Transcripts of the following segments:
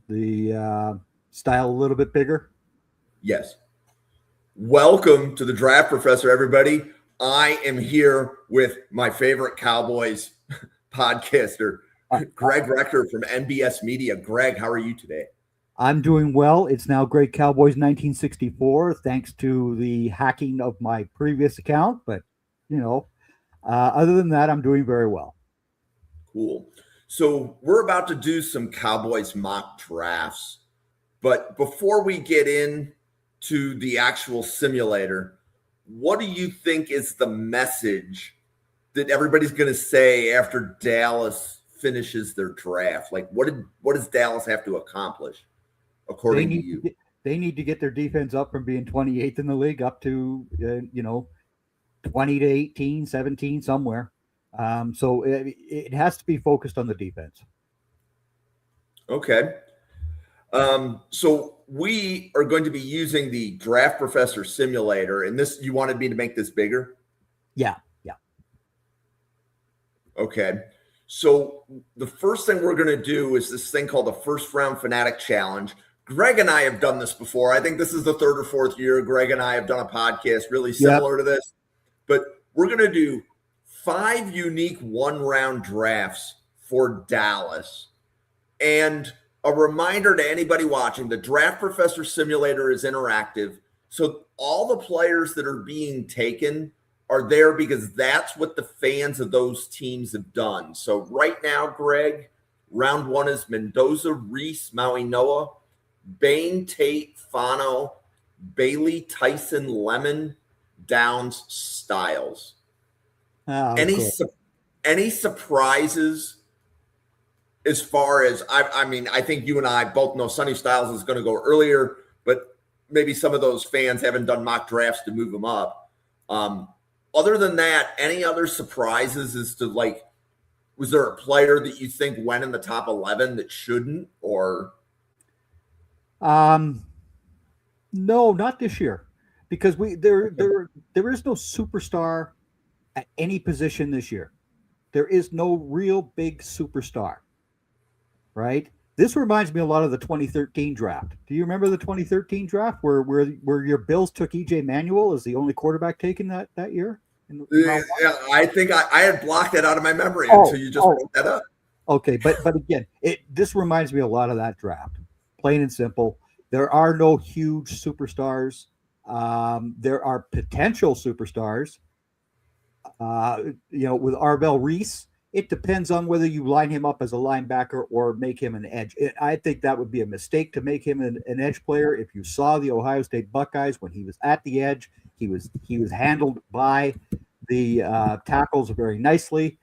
the style a little bit bigger? Yes. Welcome to the Draft Professor, everybody. I am here with my favorite Cowboys podcaster, Greg Rector from NBS Media. Greg, how are you today? I'm doing well. It's now GregCowboys 1964, thanks to the hacking of my previous account. But, other than that, I'm doing very well. Cool. So we're about to do some Cowboys mock drafts. But before we get into the actual simulator, what do you think is the message that everybody's going to say after Dallas finishes their draft? Like, what does Dallas have to accomplish, according to you? They need to get their defense up from being 28th in the league up to, 20 to 18, 17, somewhere. So it has to be focused on the defense. Okay. So we are going to be using the Draft Professor simulator, and this, you wanted me to make this bigger? Yeah. Okay. So the first thing we're going to do is this thing called the First Round Fanatic Challenge. Greg and I have done this before. I think this is the third or fourth year Greg and I have done a podcast really similar to this, but we're going to do 5 unique one-round drafts for Dallas. And a reminder to anybody watching, the Draft Professor Simulator is interactive. So all the players that are being taken are there because that's what the fans of those teams have done. So right now, Greg, round 1 is Mendoza, Reese, Maui Noah, Bain, Tate, Fano, Bailey, Tyson, Lemon, Downs, Styles. Any surprises as far as I think you and I both know Sonny Styles is going to go earlier, but maybe some of those fans haven't done mock drafts to move them up. Other than that, any other surprises as to, like, was there a player that you think went in the top 11 that shouldn't, or? No, not this year, because there is no superstar at any position this year. There is no real big superstar, right? This reminds me a lot of the 2013 draft. Do you remember the 2013 draft where your Bills took E.J. Manuel as the only quarterback taken that year? Yeah, I think I had blocked that out of my memory until you just brought that up. Okay, but again, this reminds me a lot of that draft. Plain and simple. There are no huge superstars. There are potential superstars. With Arvell Reese, it depends on whether you line him up as a linebacker or make him an edge. I think that would be a mistake to make him an edge player. If you saw the Ohio State Buckeyes when he was at the edge, he was handled by the tackles very nicely.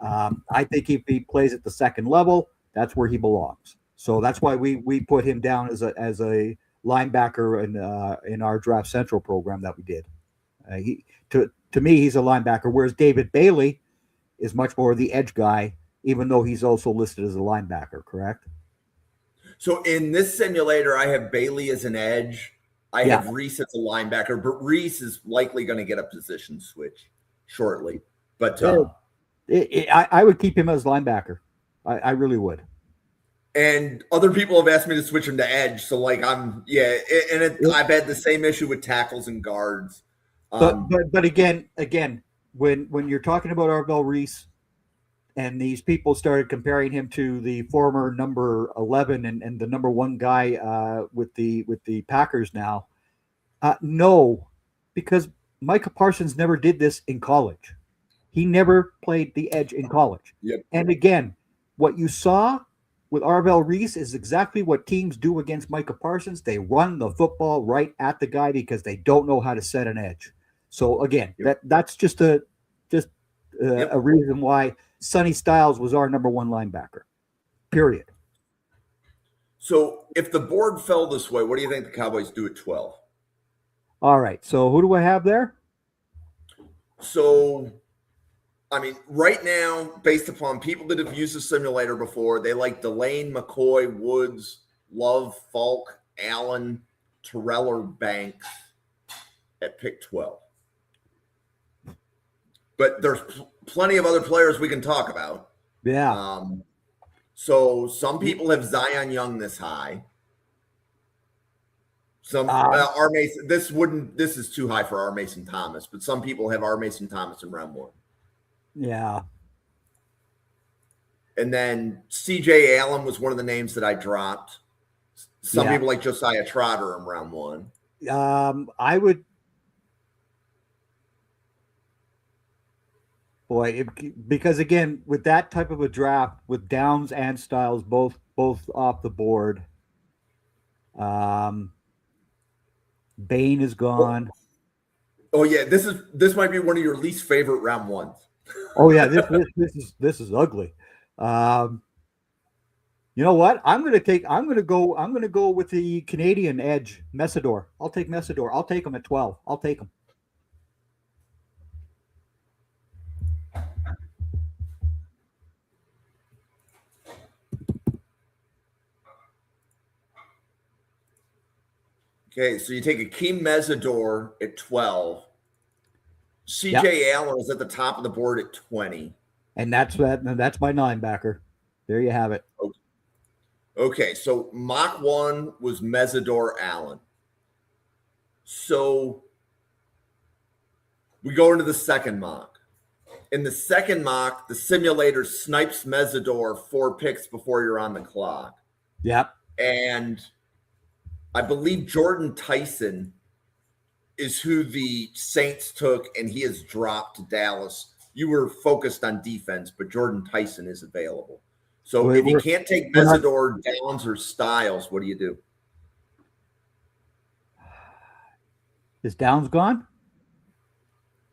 I think if he plays at the second level, that's where he belongs. So that's why we put him down as a linebacker in our Draft Central program that we did. To me, he's a linebacker, whereas David Bailey is much more the edge guy, even though he's also listed as a linebacker, correct? So in this simulator, I have Bailey as an edge. I have Reese as a linebacker, but Reese is likely going to get a position switch shortly. But I would keep him as linebacker. I really would. And other people have asked me to switch him to edge. So I've had the same issue with tackles and guards. But again, when you're talking about Arvell Reese, and these people started comparing him to the former number 11 and the number 1 guy with the Packers now, no, because Micah Parsons never did this in college. He never played the edge in college. Yep. And again, what you saw with Arvell Reese is exactly what teams do against Micah Parsons. They run the football right at the guy because they don't know how to set an edge. So again, that's just a reason why Sonny Styles was our number 1 linebacker. Period. So if the board fell this way, what do you think the Cowboys do at 12? All right. So who do I have there? So, right now, based upon people that have used the simulator before, they like Delane, McCoy, Woods, Love, Falk, Allen, Terrell, or Banks at pick 12. But there's plenty of other players we can talk about. Yeah. So some people have Zion Young this high. Some R. Mason. This is too high for R. Mason Thomas, but some people have R. Mason Thomas in round 1. Yeah. And then C.J. Allen was one of the names that I dropped. Some people like Josiah Trotter in round 1. I would. Boy, because again, with that type of a draft, with Downs and Styles both off the board, Bain is gone. Oh yeah, this might be one of your least favorite round 1s. Oh yeah, this is ugly. You know what? I'm gonna go with the Canadian edge, Messidor. I'll take Messidor. I'll take him at 12. I'll take him. Okay, so you take Akeem Mesidor at 12. C.J. Allen is at the top of the board at 20. And that's my linebacker. There you have it. Okay, so mock 1 was Mesidor Allen. So we go into the second mock. In the second mock, the simulator snipes Mesidor 4 picks before you're on the clock. Yep. And I believe Jordan Tyson is who the Saints took, and he has dropped to Dallas. You were focused on defense, but Jordan Tyson is available. So if you can't take Mesidor, Downs, or Styles, what do you do? Is Downs gone?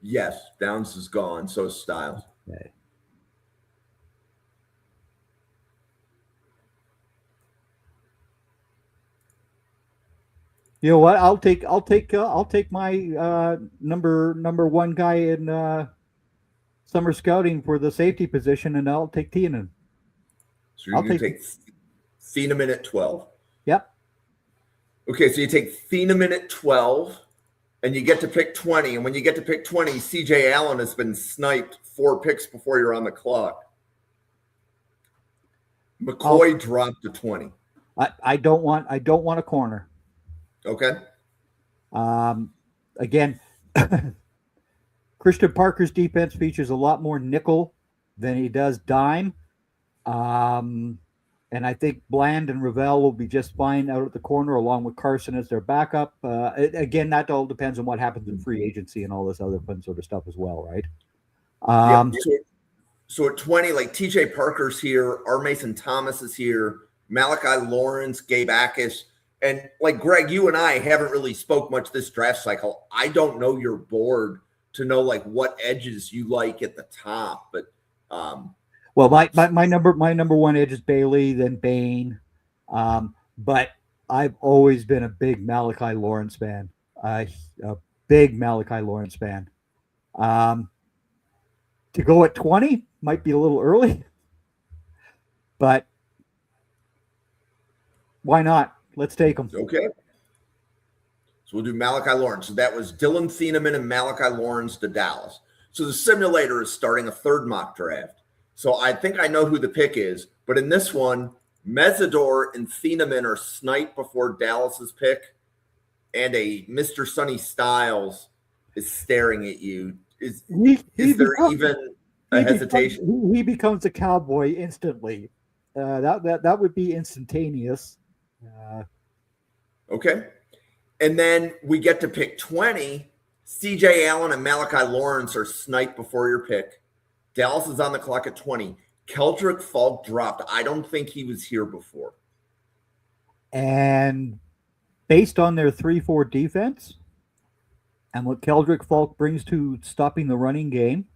Yes, Downs is gone. So is Styles. Okay. You know what? I'll take my number 1 guy in summer scouting for the safety position, and I'll take Tienan. So you're going to take Thieneman at 12. Yep. Okay, so you take Thieneman at 12, and you get to pick 20. And when you get to pick 20, C.J. Allen has been sniped 4 picks before you're on the clock. McCoy dropped to 20. I don't want a corner. Okay. Again, Christian Parker's defense features a lot more nickel than he does dime. And I think Bland and Ravel will be just fine out at the corner, along with Carson as their backup. Again, that all depends on what happens in free agency and all this other fun sort of stuff as well, right? So at 20, like TJ Parker's here, R. Mason Thomas is here, Malachi Lawrence, Gabe Akis. And like Greg, you and I haven't really spoke much this draft cycle. I don't know your board to know like what edges you like at the top, but well, my number 1 edge is Bailey, then Bain. But I've always been a big Malachi Lawrence fan. A big Malachi Lawrence fan. To go at 20 might be a little early, but why not? Let's take them. Okay. So we'll do Malachi Lawrence. So that was Dylan Thieneman and Malachi Lawrence to Dallas. So the simulator is starting a 3rd mock draft. So I think I know who the pick is, but in this one, Mesidor and Thieneman are sniped before Dallas's pick, and a Mr. Sonny Styles is staring at you. Is there even a hesitation? He becomes a Cowboy instantly. That would be instantaneous. Okay. And then we get to pick 20. C.J. Allen and Malachi Lawrence are sniped before your pick. Dallas is on the clock at 20. Keldrick Falk dropped. I don't think he was here before. And based on their 3-4 defense and what Keldrick Falk brings to stopping the running game,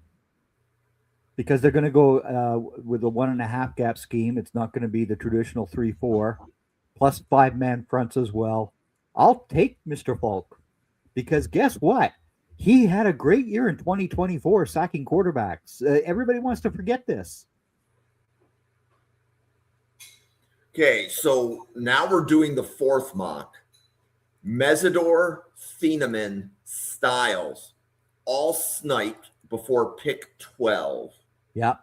because they're going to go with a 1.5 gap scheme, it's not going to be the traditional 3-4, plus 5-man fronts as well. I'll take Mr. Falk, because guess what? He had a great year in 2024 sacking quarterbacks. Everybody wants to forget this. Okay, so now we're doing the 4th mock. Mesidor, Thieneman, Styles, all sniped before pick 12. Yeah.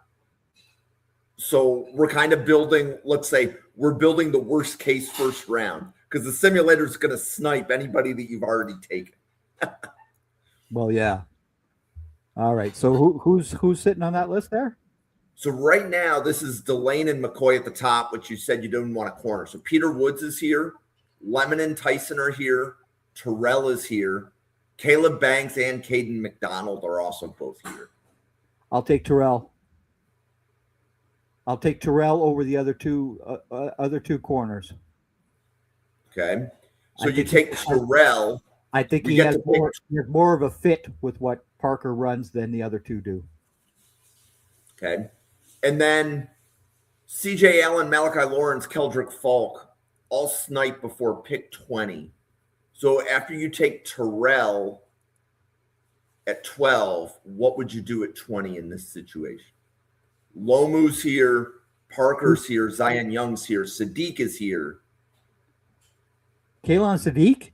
So we're kind of building, let's say we're building the worst case first round because the simulator is going to snipe anybody that you've already taken. Well, yeah. All right. So who's sitting on that list there? So right now, this is Delane and McCoy at the top, which you said you didn't want to corner. So Peter Woods is here. Lemon and Tyson are here. Terrell is here. Caleb Banks and Caden McDonald are also both here. I'll take Terrell. I'll take Terrell over the other two corners. Okay. So you take Terrell. I think he has more of a fit with what Parker runs than the other two do. Okay. And then CJ Allen, Malachi Lawrence, Keldrick Falk all snipe before pick 20. So after you take Terrell at 12, what would you do at 20 in this situation? Lomu's here, Parker's here, Zion Young's here, Sadiq is here. Kaylan Sadiq?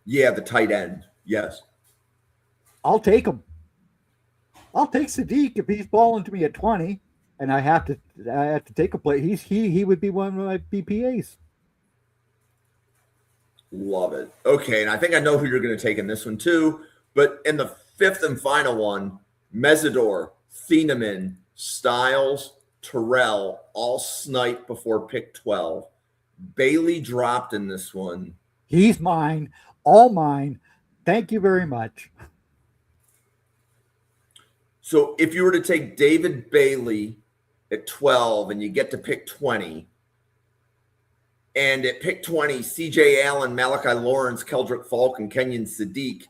Yeah, the tight end. Yes. I'll take him. I'll take Sadiq if he's falling to me at 20 and I have to take a play. He would be one of my BPAs. Love it. Okay, and I think I know who you're going to take in this one too. But in the fifth and final one, Mesidor, Thieneman, Styles, Terrell all snipe before pick 12. Bailey dropped in this one. He's mine. All mine. Thank you very much. So if you were to take David Bailey at 12 and you get to pick 20, and at pick 20, CJ Allen, Malachi Lawrence, Keldrick Falk, and Kenyon Sadiq,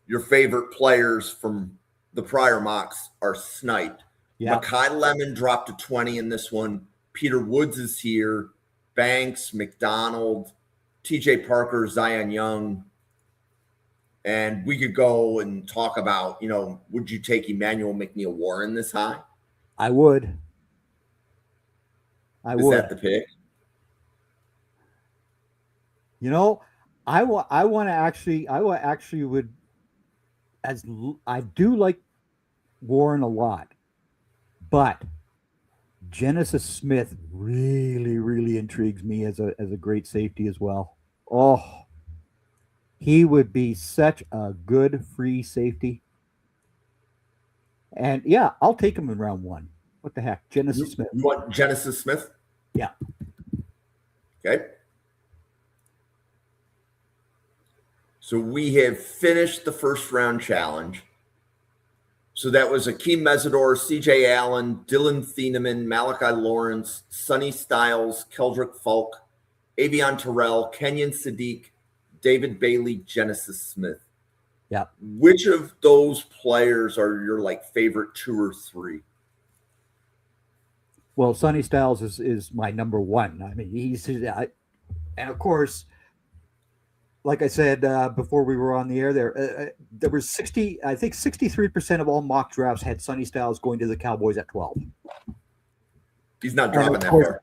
your favorite players from the prior mocks are sniped. Yeah. Makai Lemon dropped to 20 in this one. Peter Woods is here. Banks, McDonald, TJ Parker, Zion Young. And we could go and talk about, would you take Emmanuel McNeil Warren this high? I would. Is that the pick? I do like Warren a lot, but Genesis Smith really, really intrigues me as a great safety as well. Oh, he would be such a good free safety. And yeah, I'll take him in round 1. What the heck? Genesis Smith. You want Genesis Smith? Yeah. Okay. So we have finished the first round challenge. So that was Akeem Mesidor, CJ Allen, Dylan Thieneman, Malachi Lawrence, Sonny Styles, Keldrick Falk, Avion Terrell, Kenyon Sadiq, David Bailey, Genesis Smith. Yeah. Which of those players are your favorite 2 or 3? Well, Sonny Styles is my number 1. I mean, and of course, like I said before we were on the air, there was 63% of all mock drafts had Sonny Styles going to the Cowboys at 12. He's not dropping that far.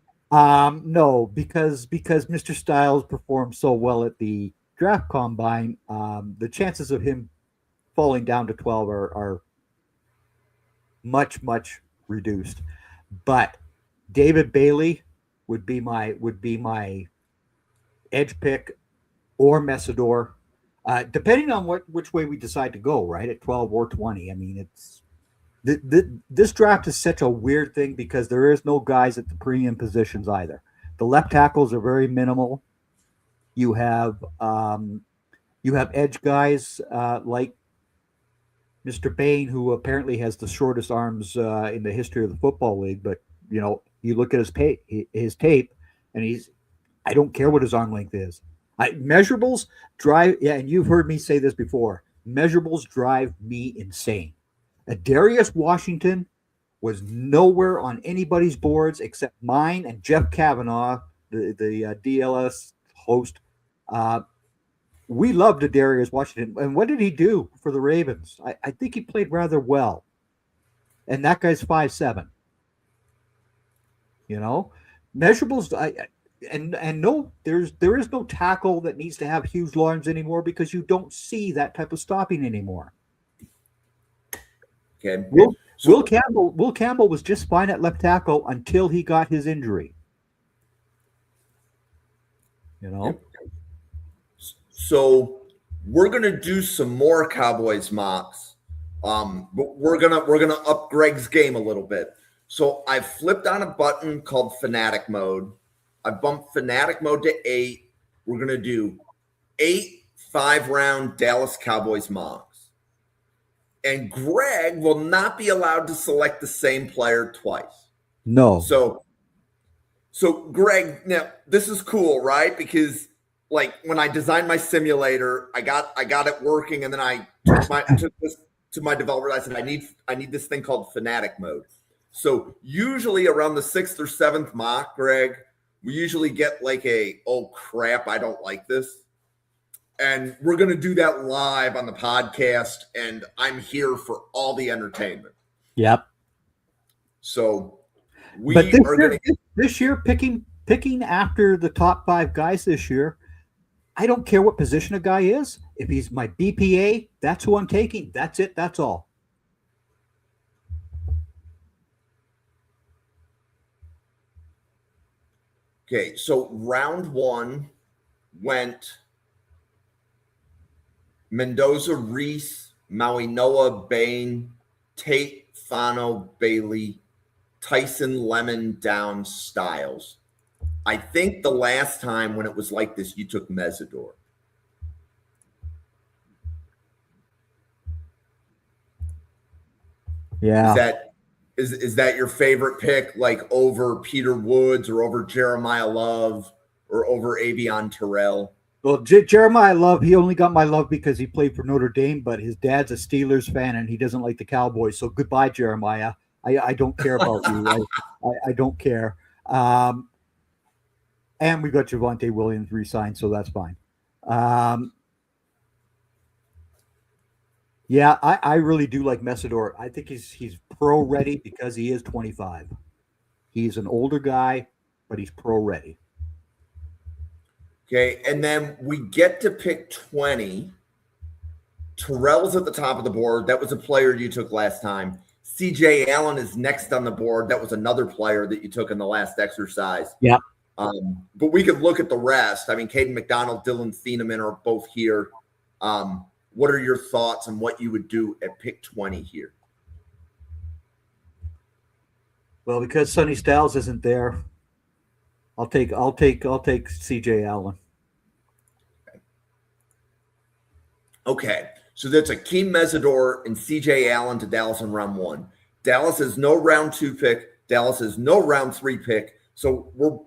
No, because Mr. Styles performed so well at the draft combine, the chances of him falling down to 12 are much, much reduced. But David Bailey would be my edge pick, or Mesidor, depending on which way we decide to go, right, at 12 or 20. I mean, this draft is such a weird thing because there is no guys at the premium positions either. The left tackles are very minimal. You have edge guys like Mr. Bain, who apparently has the shortest arms in the history of the football league. But you look at his tape, and I don't care what his arm length is. Measurables drive, and you've heard me say this before, measurables drive me insane. Darius Washington was nowhere on anybody's boards except mine and Jeff Kavanaugh, the DLS host. We loved Darius Washington. And what did he do for the Ravens? I think he played rather well. And that guy's 5'7". Measurables, and no, there is no tackle that needs to have huge arms anymore because you don't see that type of stopping anymore. Okay. So Will Campbell was just fine at left tackle until he got his injury. You know? So we're gonna do some more Cowboys mocks. But we're gonna up Greg's game a little bit. So I flipped on a button called Fanatic Mode. I bumped Fanatic Mode to 8. We're gonna do 8 5-round Dallas Cowboys mocks. And Greg will not be allowed to select the same player twice. No. So Greg, now this is cool, right? Because like when I designed my simulator, I got it working, and then I took this to my developer. I said, I need this thing called Fanatic Mode. So usually around the 6th or 7th mock, Greg, we usually get like oh crap, I don't like this. And we're going to do that live on the podcast, and I'm here for all the entertainment. Yep. So this year picking after the top 5 guys this year, I don't care what position a guy is. If he's my BPA, that's who I'm taking. That's it. That's all. Okay, so round 1 went Mendoza, Reese, Maui Noah, Bain, Tate, Fano, Bailey, Tyson, Lemon, Downs, Styles. I think the last time when it was like this, you took Mesidor. Yeah. Is that your favorite pick, like over Peter Woods or over Jeremiah Love or over Avion Terrell? Well, Jeremiah Love, he only got my love because he played for Notre Dame, but his dad's a Steelers fan and he doesn't like the Cowboys. So goodbye, Jeremiah. I don't care about you. I don't care. And we got Javonte Williams re-signed, so that's fine. Yeah, I really do like Mesidor. I think he's pro ready because he is 25. He's an older guy, but he's pro ready. Okay, and then we get to pick 20. Terrell's at the top of the board. That was a player you took last time. CJ Allen is next on the board. That was another player that you took in the last exercise. Yeah. But we could look at the rest. I mean, Caden McDonald, Dylan Thieneman are both here. What are your thoughts on what you would do at pick 20 here? Well, because Sonny Styles isn't there, I'll take CJ Allen. Okay. So that's Akeem Mesidor and CJ Allen to Dallas in round 1. Dallas has no round 2 pick. Dallas has no round 3 pick. So we're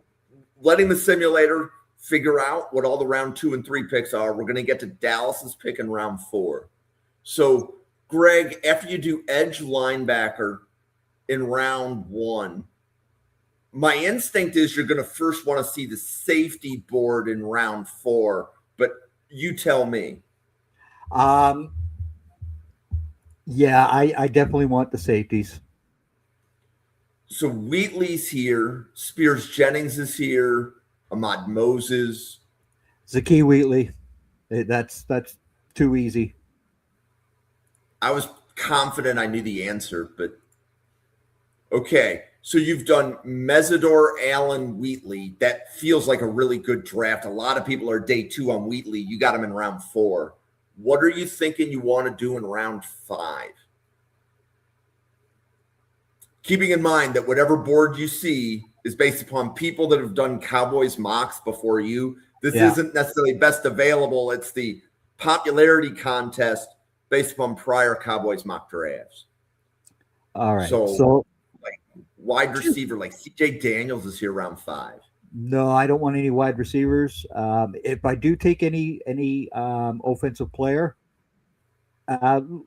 letting the simulator figure out what all the round 2 and 3 picks are. We're going to get to Dallas's pick in round 4. So, Greg, after you do edge linebacker in round 1, my instinct is you're going to first want to see the safety board in round 4, but you tell me. Yeah, I definitely want the safeties. So Wheatley's here. Spears Jennings is here. Ahmad Moses. Zakee Wheatley. That's too easy. I was confident I knew the answer, but okay. So you've done Mesidor, Allen, Wheatley. That feels like a really good draft. A lot of people are day 2 on Wheatley. You got him in round 4. What are you thinking you want to do in round 5? Keeping in mind that whatever board you see is based upon people that have done Cowboys mocks before you. This isn't necessarily best available. It's the popularity contest based upon prior Cowboys mock drafts. All right. So like wide receiver, like CJ Daniels is here round 5. No, I don't want any wide receivers. If I do take any offensive player,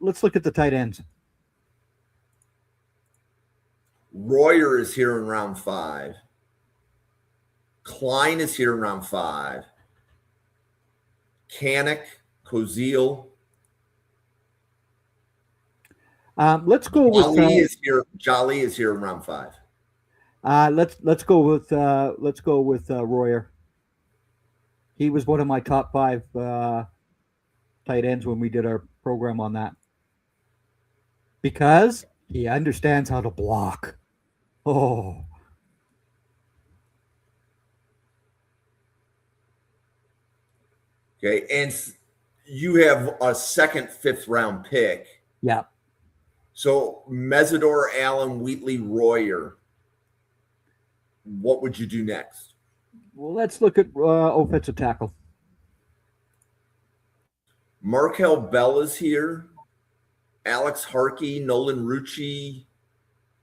let's look at the tight ends. Royer is here in round 5. Klein is here in round 5. Kanik, Koziel. Let's go with Jolly is here in round 5. Let's go with Royer. He was one of my top 5 tight ends when we did our program on that. Because He understands how to block. Oh, Okay. And you have a second, fifth round pick. yeah. So Mesidor, Allen, Wheatley, Royer. What would you do next? Well, let's look at offensive tackle. Markel Bell is here. Alex Harkey, Nolan Rucci.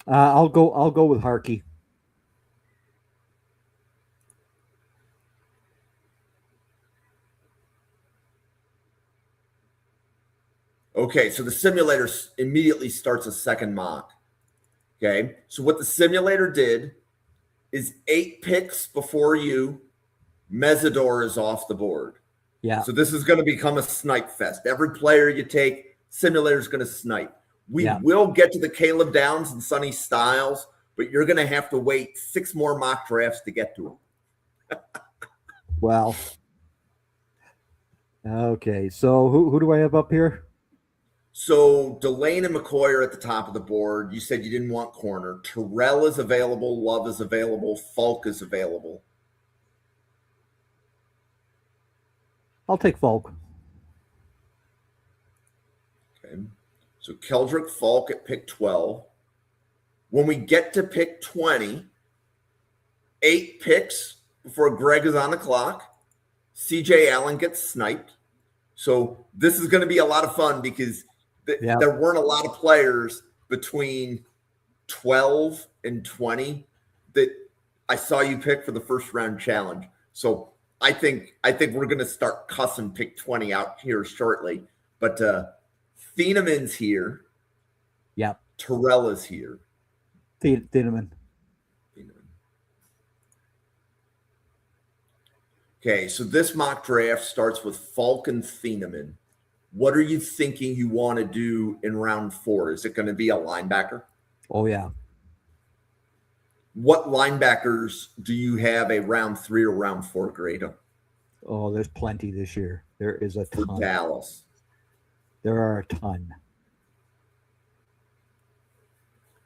I'll go with Harkey. Okay, so the simulator immediately starts a second mock. Okay, so what the simulator did is 8 picks before you, Mesidor is off the board. Yeah. So this is going to become a snipe fest. Every player you take, simulator is going to snipe. We will get to the Caleb Downs and Sonny Styles, but you're going to have to wait 6 more mock drafts to get to them. Well, okay. So who do I have up here? So Delane and McCoy are at the top of the board. You said you didn't want corner. Terrell is available. Love is available. Falk is available. I'll take Falk. Okay. So Keldrick, Falk at pick 12. When we get to pick 20, 8 picks before Greg is on the clock, CJ Allen gets sniped. So this is going to be a lot of fun because there weren't a lot of players between 12 and 20 that I saw you pick for the first round challenge. So I think we're going to start cussing pick 20 out here shortly. But Thieneman's here. Yep. Terrell is here. Thieneman. Okay, so this mock draft starts with Falk and Thieneman. What are you thinking you want to do in round 4? Is it going to be a linebacker? Oh, yeah. What linebackers do you have a round 3 or round 4 grade on? Oh, there's plenty this year. There is a ton. For Dallas. There are a ton.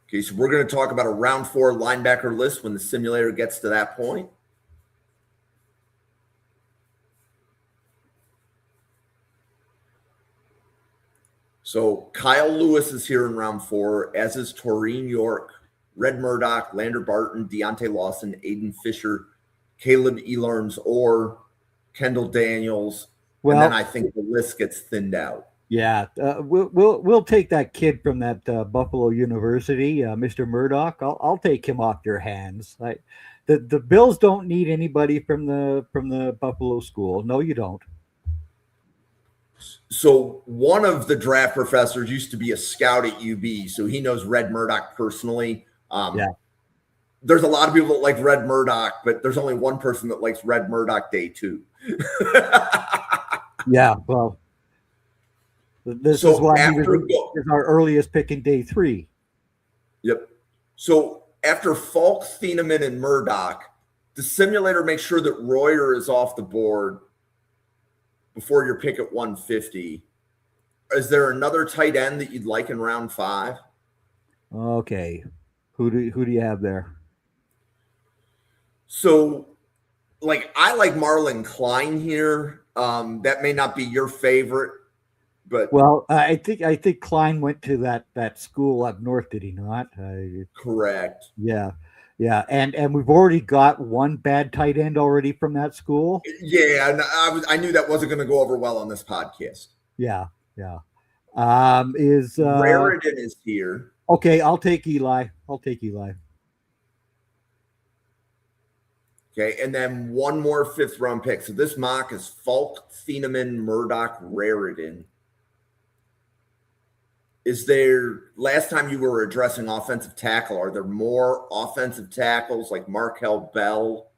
Okay, so we're going to talk about a round 4 linebacker list when the simulator gets to that point. So Kyle Lewis is here in round 4, as is Taurine York, Red Murdoch, Lander Barton, Deontay Lawson, Aiden Fisher, Caleb Elarns, or Kendall Daniels. Well, and then I think the list gets thinned out. Yeah, we'll take that kid from that Buffalo University, Mr. Murdoch. I'll take him off your hands. The Bills don't need anybody from the Buffalo school. No, you don't. So one of the draft professors used to be a scout at UB, so he knows Red Murdoch personally. There's a lot of people that like Red Murdoch, but there's only one person that likes Red Murdoch day 2. Yeah, well, this is why he was our earliest pick in day 3. Yep. So after Falk, Thieneman, and Murdoch, the simulator makes sure that Royer is off the board before your pick at 150. Is there another tight end that you'd like in round 5? Okay. Who do you have there? So, I like Marlon Klein here. That may not be your favorite, but I think Klein went to that school up north, did he not? Correct. Yeah. Yeah, and we've already got one bad tight end already from that school. Yeah, and I knew that wasn't going to go over well on this podcast. Yeah. Raritan is here. Okay, I'll take Eli. Okay, and then one more 5th round pick. So this mock is Falk, Thieneman, Murdoch, Raritan. Is there, last time you were addressing offensive tackle, are there more offensive tackles like Markel Bell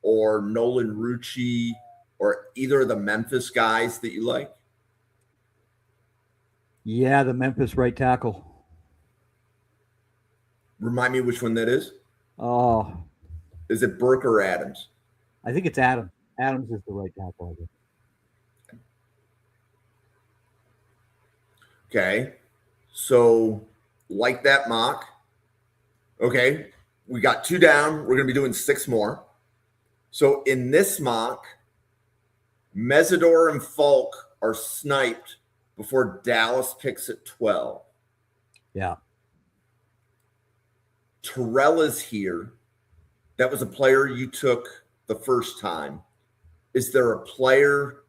or Nolan Rucci or either of the Memphis guys that you like? Yeah, the Memphis right tackle. Remind me which one that is. Oh. Is it Burke or Adams? I think it's Adams. Adams is the right tackle. Okay. So like that mock. Okay, we got 2 down. We're going to be doing 6 more. So in this mock, Mesidor and Falk are sniped before Dallas picks at 12. Yeah. Terrell is here. That was a player you took the first time. Is there a player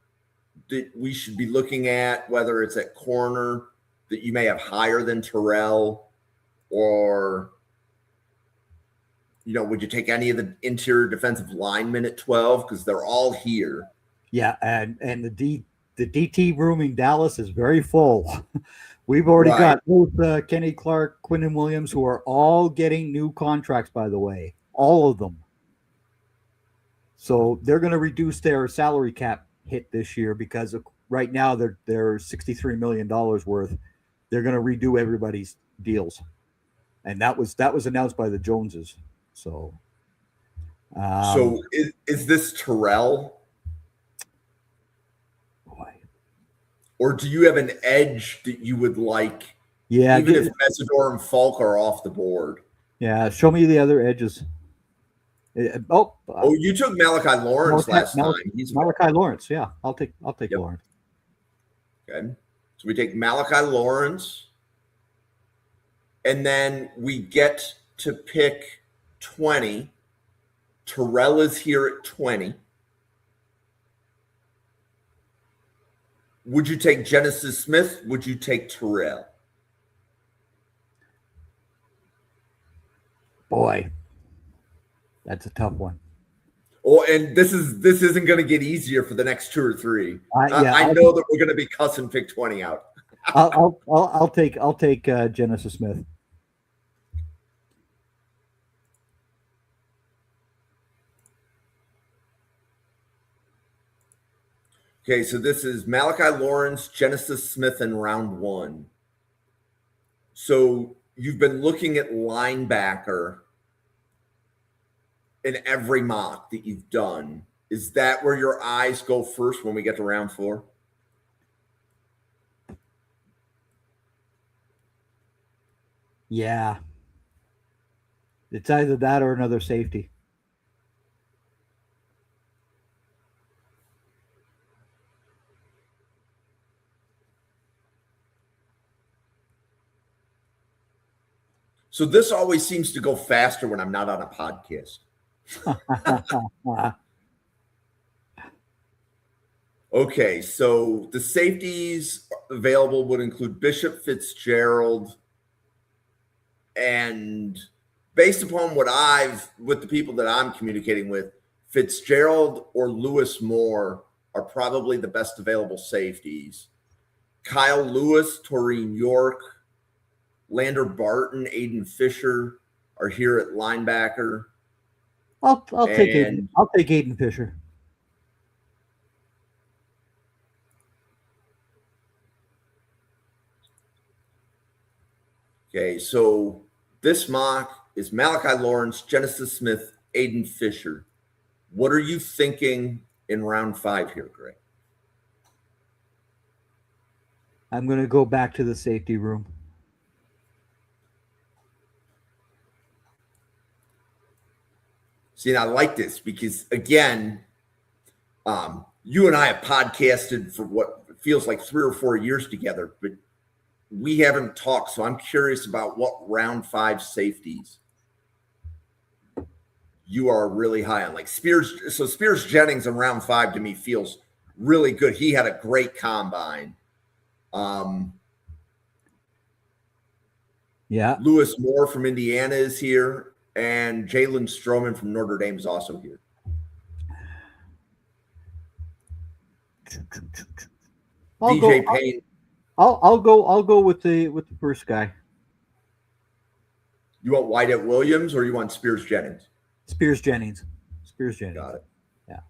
that we should be looking at, whether it's at corner, that you may have higher than Terrell? Or, would you take any of the interior defensive linemen at 12? Because they're all here. Yeah, and the DT room in Dallas is very full. We've already got both Kenny Clark, Quinnen Williams, who are all getting new contracts, by the way, all of them. So they're going to reduce their salary cap hit this year because right now they're $63 million worth. They're going to redo everybody's deals, and that was announced by the Joneses. So, is this Terrell? Or do you have an edge that you would like? Yeah, even if Mesidor and Falk are off the board. Yeah, show me the other edges. You took Malachi Lawrence last time. He's Malachi Lawrence. Yeah, I'll take Lawrence. Okay, so we take Malachi Lawrence, and then we get to pick 20. Terrell is here at 20. Would you take Genesis Smith? Would you take Terrell? Boy, that's a tough one. Oh, and this isn't going to get easier for the next 2 or 3. I know that we're going to be cussing pick 20 out. I'll take Genesis Smith. Okay, so this is Malachi Lawrence, Genesis Smith in round 1. So you've been looking at linebacker in every mock that you've done. Is that where your eyes go first when we get to round 4? Yeah. It's either that or another safety. So this always seems to go faster when I'm not on a podcast. Okay, so the safeties available would include Bishop, Fitzgerald, and based upon with the people that I'm communicating with, Fitzgerald or Lewis Moore are probably the best available safeties. Kyle Lewis, Taurine York, Lander Barton, Aiden Fisher are here at linebacker. I'll take Aiden. I'll take Aiden Fisher. Okay, so this mock is Malachi Lawrence, Genesis Smith, Aiden Fisher. What are you thinking in round 5 here, Greg? I'm going to go back to the safety room. See, and I like this because, again, you and I have podcasted for what feels like 3 or 4 years together, but we haven't talked. So I'm curious about what round 5 safeties you are really high on. Like Spears. So Spears Jennings in round 5 to me feels really good. He had a great combine. Yeah. Lewis Moore from Indiana is here. And Jalen Stroman from Notre Dame is also here. DJ Payne. I'll go with the first guy. You want Wyatt Williams or you want Spears Jennings? Spears Jennings. Got it. Yeah.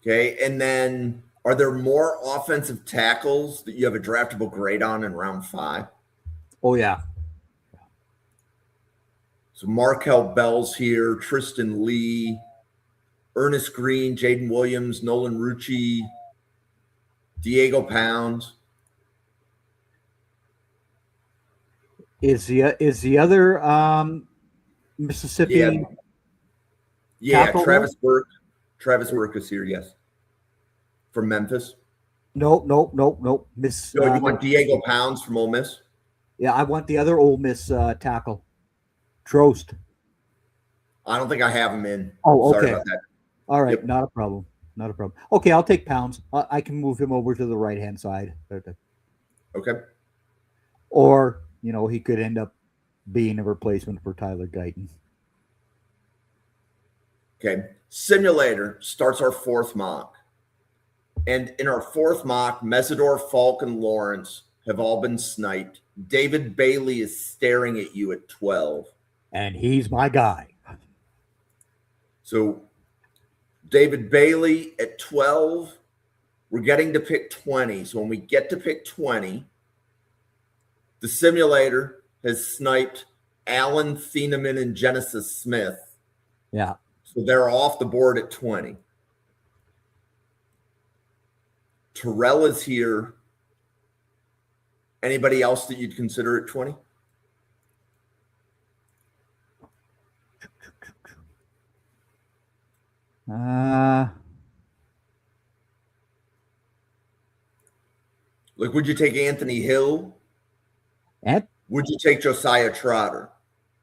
Okay, and then are there more offensive tackles that you have a draftable grade on in round 5? Oh, yeah. So Markel Bell's here, Tristan Lee, Ernest Green, Jaden Williams, Nolan Rucci, Diego Pounds. Is the other Mississippi Yeah, tackle? Travis Burke. Travis Burke is here, yes. From Memphis. Nope. Miss. No, you want Diego Pounds from Ole Miss? Yeah, I want the other Ole Miss tackle, Trost. I don't think I have him in. Oh, okay. Sorry about that. All right, Yep. not a problem. Okay, I'll take Pounds. I can move him over to the right-hand side. Okay. Or, he could end up being a replacement for Tyler Guyton. Okay. Simulator starts our fourth mock. And in our fourth mock, Mesidor, Falk, and Lawrence have all been sniped. David Bailey is staring at you at 12. And he's my guy. So David Bailey at 12, we're getting to pick 20. So when we get to pick 20, the simulator has sniped Alan Thieneman and Genesis Smith. Yeah. So they're off the board at 20. Terrell is here. Anybody else that you'd consider at 20? Like, would you take Anthony Hill? Would you take Josiah Trotter?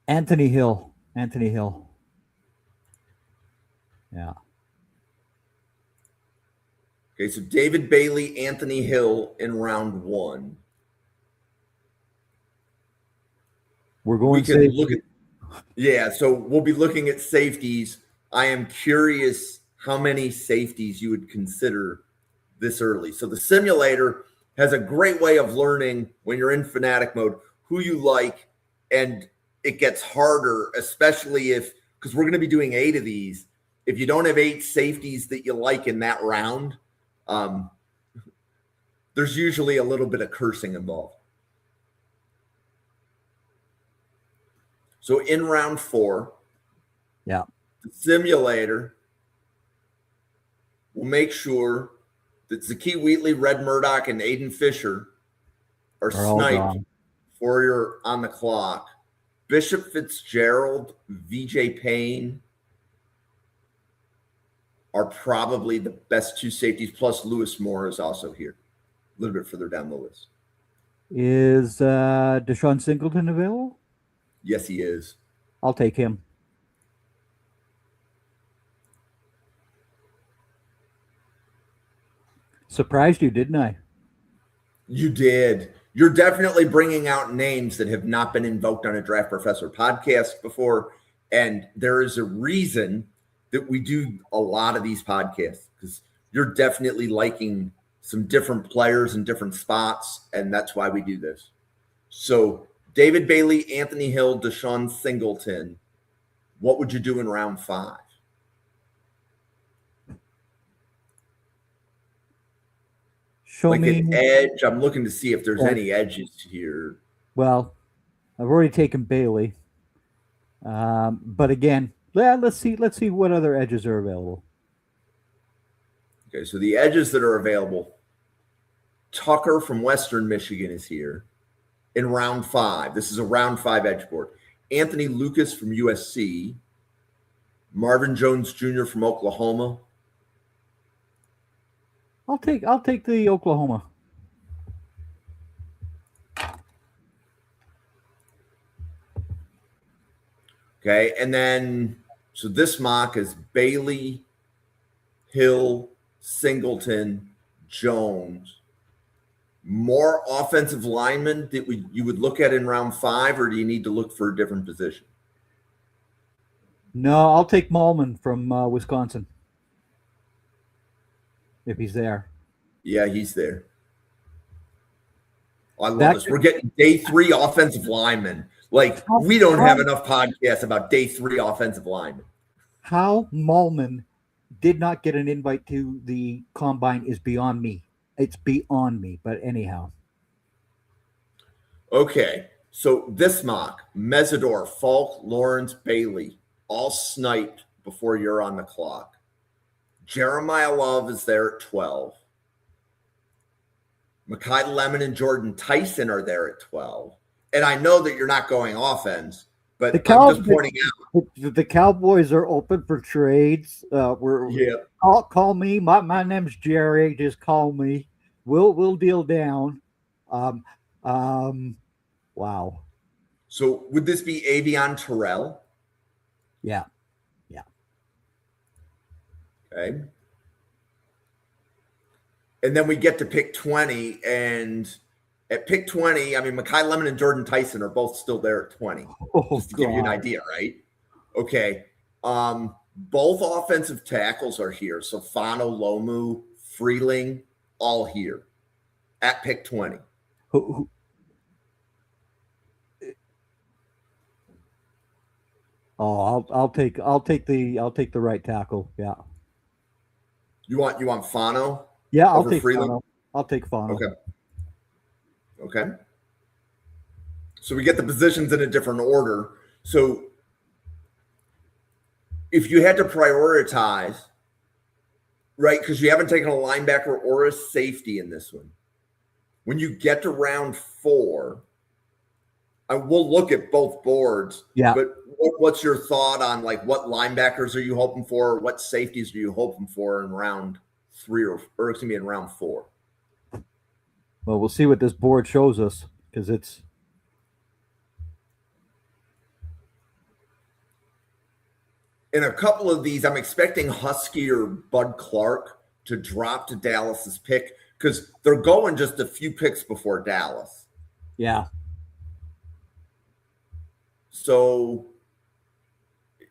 Anthony Hill. Yeah. Okay, so David Bailey, Anthony Hill in round 1. We're going to look at. Yeah, so we'll be looking at safeties. I am curious how many safeties you would consider this early. So the simulator has a great way of learning when you're in fanatic mode who you like, and it gets harder, especially because we're going to be doing 8 of these. If you don't have 8 safeties that you like in that round, there's usually a little bit of cursing involved. So in round 4, yeah, the simulator will make sure that Zakee Wheatley, Red Murdoch, and Aiden Fisher are sniped before you're on the clock. Bishop Fitzgerald, VJ Payne are probably the best 2 safeties, plus Lewis Moore is also here, a little bit further down the list. Is Deshaun Singleton available? Yes, he is. I'll take him. Surprised you, didn't I? You did. You're definitely bringing out names that have not been invoked on a Draft Professor podcast before. And there is a reason that we do a lot of these podcasts, because you're definitely liking some different players in different spots. And that's why we do this. So David Bailey, Anthony Hill, Deshaun Singleton, what would you do in round 5? Show me an edge. I'm looking to see if there's any edges here. Well, I've already taken Bailey. But again, let's see what other edges are available. Okay, so the edges that are available, Tucker from Western Michigan is here in round 5. This is a round 5 edge board. Anthony Lucas from USC, Marvin Jones Jr. from Oklahoma. I'll take the Oklahoma. Okay, and then so this mock is Bailey, Hill, Singleton, Jones. More offensive linemen that you would look at in round 5, or do you need to look for a different position? No, I'll take Malman from Wisconsin. If he's there. Yeah, he's there. I love this. We're getting day 3 offensive linemen. Like, we don't have enough podcasts about day 3 offensive linemen. How Malman did not get an invite to the combine is beyond me. It's beyond me, but anyhow. Okay, so this mock, Mesidor, Falk, Lawrence, Bailey, all sniped before you're on the clock. Jeremiah Love is there at 12. Mekhi Lemon and Jordan Tyson are there at 12. And I know that you're not going offense, but I'm just pointing out. The Cowboys are open for trades. Call me. My name's Jerry. Just call me. We'll deal down. Wow. So would this be Avion Terrell? Yeah. Okay. And then we get to pick 20, and at pick 20, I mean, Mekhi Lemon and Jordan Tyson are both still there at 20. Just to give you an idea, right? Okay. Both offensive tackles are here. So Fano, Lomu, Freeling, all here at pick 20. I'll take the right tackle. Yeah. You want Fano? Yeah, I'll take Freeling? Fano. I'll take Fano. Okay. So we get the positions in a different order. So if you had to prioritize, right, because you haven't taken a linebacker or a safety in this one, when you get to round 4, we'll look at both boards. Yeah. But what's your thought on, like, what linebackers are you hoping for? What safeties are you hoping for in round 3 or excuse me, in round 4? Well, we'll see what this board shows us, because it's. In a couple of these, I'm expecting Husky or Bud Clark to drop to Dallas's pick, because they're going just a few picks before Dallas. Yeah. So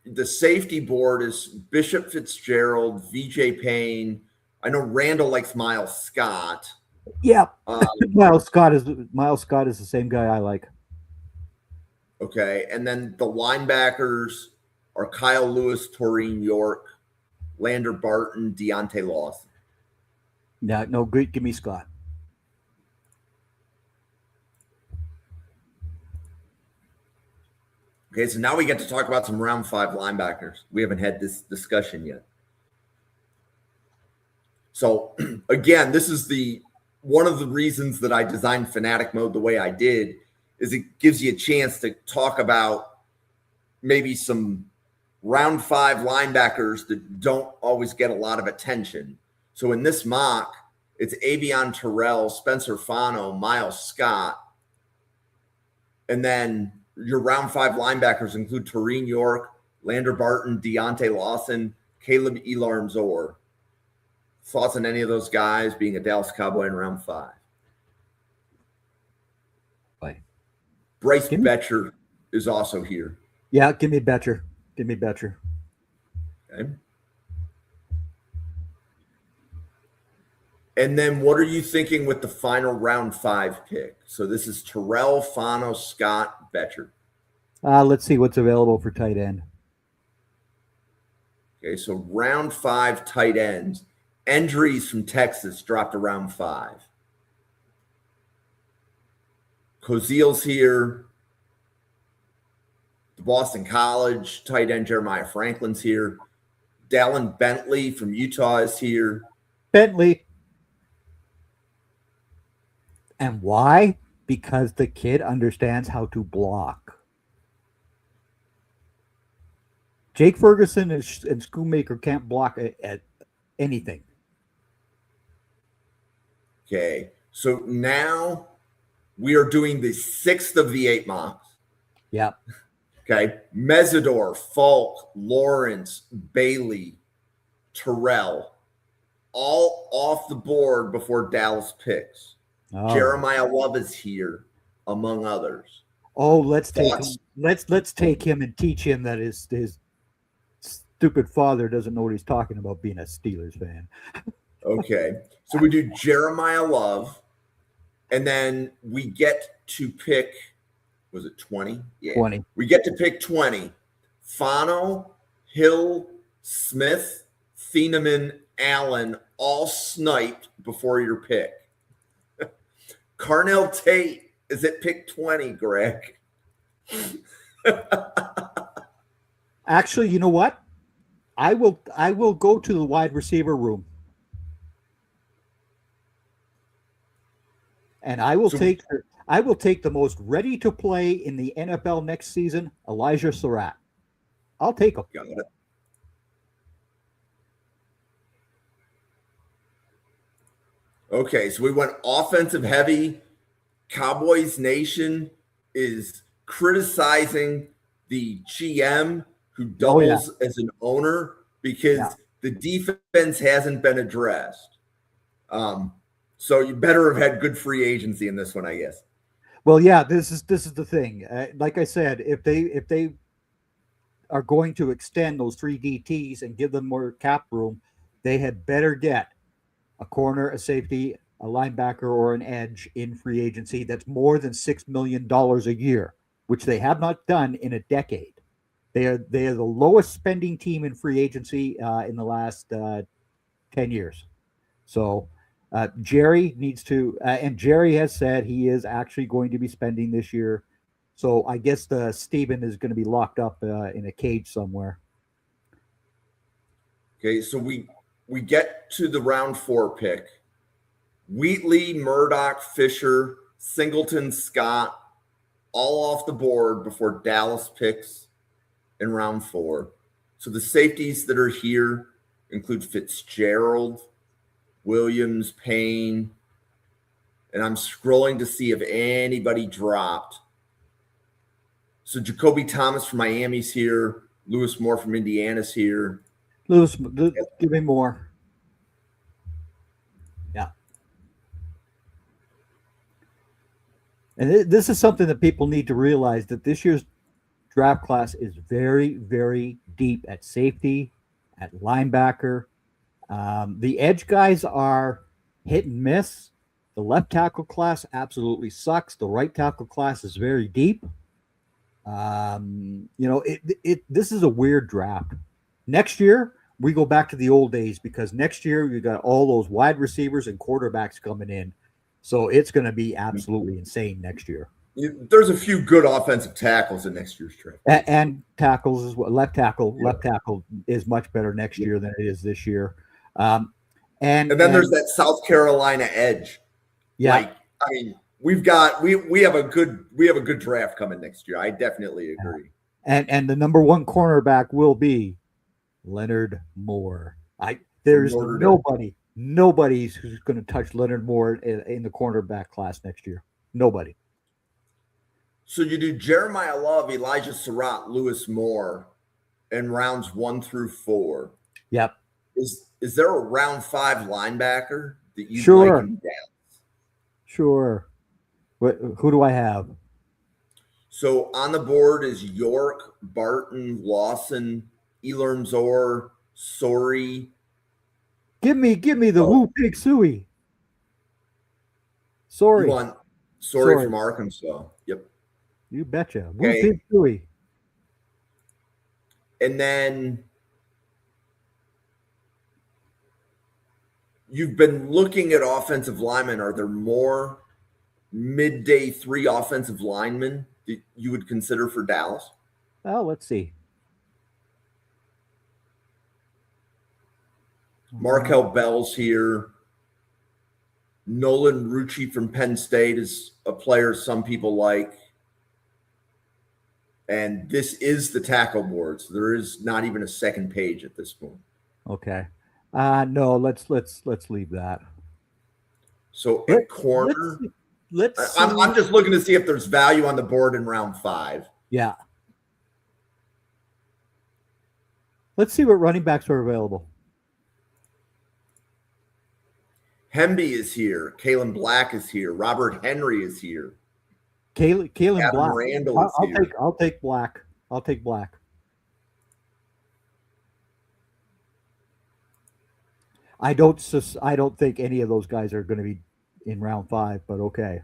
the safety board is Bishop Fitzgerald, VJ Payne. I know Randall likes Miles Scott. Yeah. Miles Scott is the same guy I like. Okay. And then the linebackers are Kyle Lewis, Taurine York, Lander Barton, Deontay Lawson. Yeah, no, great. Give me Scott. Okay, so now we get to talk about some round 5 linebackers. We haven't had this discussion yet. So again, this is one of the reasons that I designed Fanatic Mode the way I did, is it gives you a chance to talk about maybe some round 5 linebackers that don't always get a lot of attention. So in this mock, it's Avion Terrell, Spencer Fano, Miles Scott. And then your round 5 linebackers include Taurine York, Lander Barton, Deontay Lawson, Caleb Elarm-Zor. Thoughts on any of those guys being a Dallas Cowboy in round 5? Bryce Betcher is also here. Yeah, give me Betcher. Okay. And then what are you thinking with the final round 5 pick? So this is Terrell, Fano, Scott, Betcher. Let's see what's available for tight end. Okay, so round 5 tight ends. Endries from Texas dropped to round 5. Koziel's here. The Boston College tight end Jeremiah Franklin's here. Dallin Bentley from Utah is here. Bentley. And why? Because the kid understands how to block. Jake Ferguson and Schoonmaker can't block at anything. Okay, so now we are doing the 6th of the 8 mocks. Yeah. Okay, Mesidor, Falk, Lawrence, Bailey, Terrell, all off the board before Dallas picks. Oh. Jeremiah Love is here, among others. Oh, let's take him and teach him that his stupid father doesn't know what he's talking about being a Steelers fan. Okay, so we do Jeremiah Love, and then we get to pick, was it 20? Yeah. 20. We get to pick 20. Fano, Hill, Smith, Thieneman, Allen, all sniped before your pick. Carnell Tate is at pick 20, Greg. Actually, you know what? I will go to the wide receiver room. And I will take the most ready to play in the NFL next season, Elijah Surratt. I'll take him. Got it. Okay, so we went offensive heavy. Cowboys Nation is criticizing the GM who doubles as an owner because the defense hasn't been addressed. So you better have had good free agency in this one, I guess. Well, yeah, this is the thing. Like I said, if they are going to extend those 3 DTs and give them more cap room, they had better get a corner, a safety, a linebacker, or an edge in free agency that's more than $6 million a year, which they have not done in a decade. They are the lowest spending team in free agency in the last 10 years. So Jerry needs to, and Jerry has said he is actually going to be spending this year. So I guess Steven is going to be locked up in a cage somewhere. Okay, so we get to the round 4 pick. Wheatley, Murdoch, Fisher, Singleton, Scott, all off the board before Dallas picks in round 4. So the safeties that are here include Fitzgerald, Williams, Payne, and I'm scrolling to see if anybody dropped. So Jacoby Thomas from Miami's here. Lewis Moore from Indiana's here. Lewis, give me more. Yeah. And this is something that people need to realize, that this year's draft class is very, very deep at safety, at linebacker. The edge guys are hit and miss. The left tackle class absolutely sucks. The right tackle class is very deep. This is a weird draft. Next year, we go back to the old days, because next year you got all those wide receivers and quarterbacks coming in. So it's going to be absolutely insane next year. There's a few good offensive tackles in next year's draft. And tackles as well. Left tackle is much better next year than it is this year. And then there's that South Carolina edge. Yeah. Like, I mean, we have a good draft coming next year. I definitely agree. And the number 1 cornerback will be Leonard Moore. There's nobody who's going to touch Leonard Moore in the cornerback class next year. Nobody. So you do Jeremiah Love, Elijah Surratt, Lewis Moore in rounds 1 through 4. Yep. Is there a round 5 linebacker that you Sure. like in Dallas? Sure. Who do I have? So on the board is York, Barton, Lawson, Elermzor, Sorey. Give me the Woo Pig Suey. Sorry. You want Sorey from Arkansas. Yep. You betcha. Woo Pig Suey. And then you've been looking at offensive linemen. Are there more midday 3 offensive linemen that you would consider for Dallas? Oh, let's see. Markel Bell's here. Nolan Rucci from Penn State is a player some people like. And this is the tackle board, so there is not even a second page at this point. Okay. No, let's leave that. So at corner, let's I'm just looking to see if there's value on the board in round 5. Yeah. Let's see what running backs are available. Hemby is here. Kalen Black is here. Robert Henry is here. Kalen Black. Randall is here. I'll take Black. I'll take Black. I don't think any of those guys are going to be in round 5, but okay.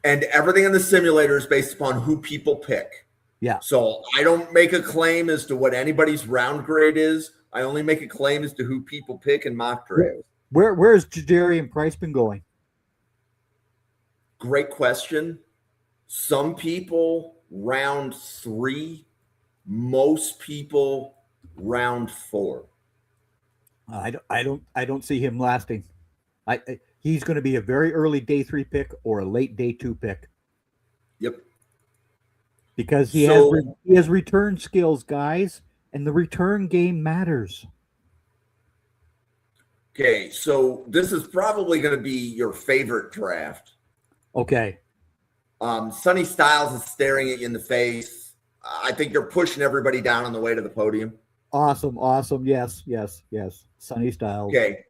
And everything in the simulator is based upon who people pick. Yeah. So I don't make a claim as to what anybody's round grade is. I only make a claim as to who people pick in mock drafts. Where's Jadarian Price been going? Great question. Some people round 3, most people round 4. I don't see him lasting. he's going to be a very early day 3 pick or a late day 2 pick. Yep. Because he has return skills, guys, and the return game matters. Okay, so this is probably going to be your favorite draft. Okay. Sonny Styles is staring at you in the face. I think you're pushing everybody down on the way to the podium. Awesome. Yes. Sonny Styles. Okay,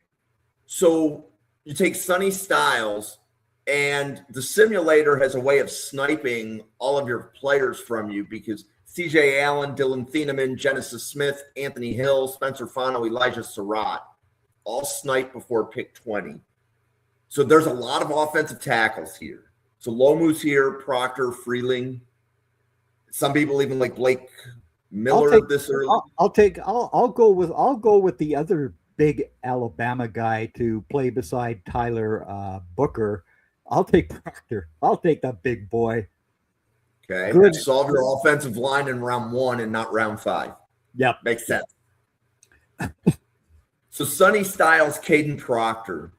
so you take Sonny Styles, and the simulator has a way of sniping all of your players from you because C.J. Allen, Dylan Thieneman, Genesis Smith, Anthony Hill, Spencer Fano, Elijah Surratt all snipe before pick 20. So there's a lot of offensive tackles here. So Lomu's here, Proctor, Freeling. Some people even like Blake Miller this early. I'll go with the other big Alabama guy to play beside Tyler Booker. I'll take Proctor. I'll take that big boy. Okay. Good. Solve your offensive line in round 1 and not round 5. Yep. Makes sense. So Sonny Styles, Caden Proctor.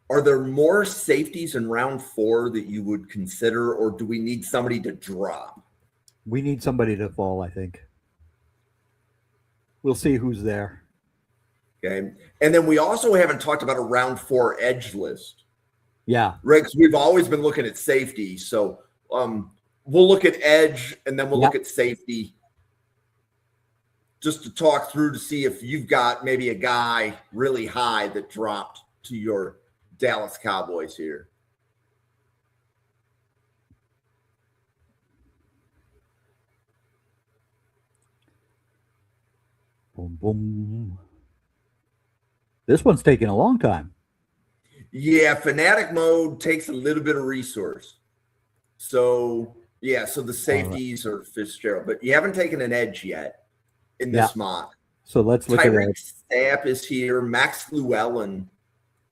Are there more safeties in round 4 that you would consider, or do we need somebody to drop? We need somebody to fall, I think. We'll see who's there. Okay. And then we also haven't talked about a round 4 edge list. Yeah. Right, because we've always been looking at safety. So we'll look at edge, and then we'll look at safety just to talk through to see if you've got maybe a guy really high that dropped to your Dallas Cowboys here. Boom, boom. This one's taking a long time. Yeah, Fanatic mode takes a little bit of resource. So, so the safeties are Fitzgerald, but you haven't taken an edge yet in this mock. So let's look at it. Stapp is here. Max Llewellyn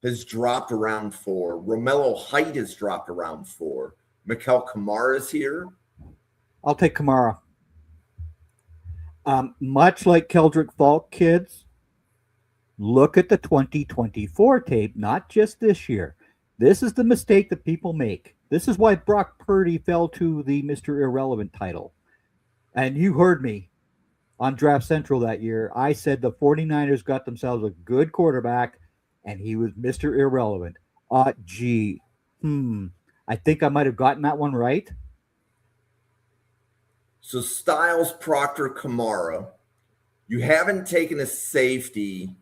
has dropped around 4. Romello Height has dropped around 4. Mikel Kamara is here. I'll take Kamara. Much like Keldrick Falk, kids, look at the 2024 tape, not just this year. This is the mistake that people make. This is why Brock Purdy fell to the Mr. Irrelevant title. And you heard me on Draft Central that year. I said the 49ers got themselves a good quarterback, and he was Mr. Irrelevant. I think I might have gotten that one right. So Styles, Proctor, Kamara. You haven't taken a safety.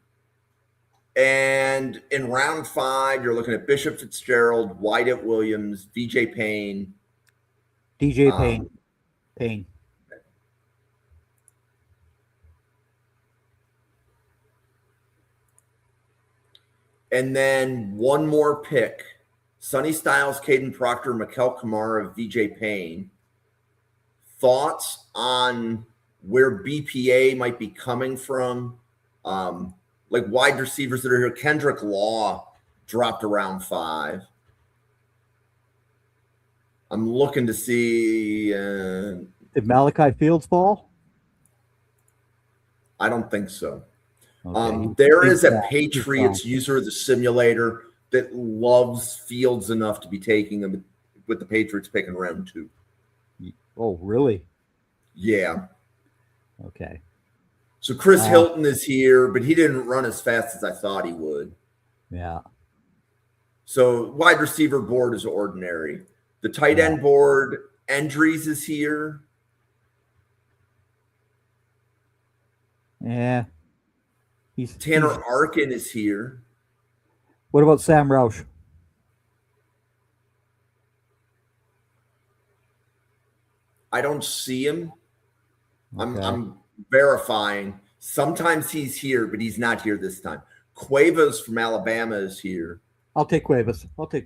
And in round 5, you're looking at Bishop Fitzgerald, Wyatt Williams, DJ Payne. Payne. And then one more pick. Sonny Styles, Caden Proctor, Mikel Kamara, VJ Payne. Thoughts on where BPA might be coming from? Like wide receivers that are here. Kendrick Law dropped around 5. I'm looking to see. Did Malachi Fields fall? I don't think so. Okay. There is a Patriots user of the simulator that loves Fields enough to be taking him with the Patriots picking round 2. Oh, really? Yeah. Okay. So Chris Hilton is here, but he didn't run as fast as I thought he would. Yeah. So wide receiver board is ordinary. The tight end board, Endries is here. Yeah. Tanner Arkin is here. What about Sam Roush? I don't see him. Okay. I'm verifying. Sometimes he's here, but he's not here this time. Cuevas from Alabama is here. I'll take Cuevas. Okay.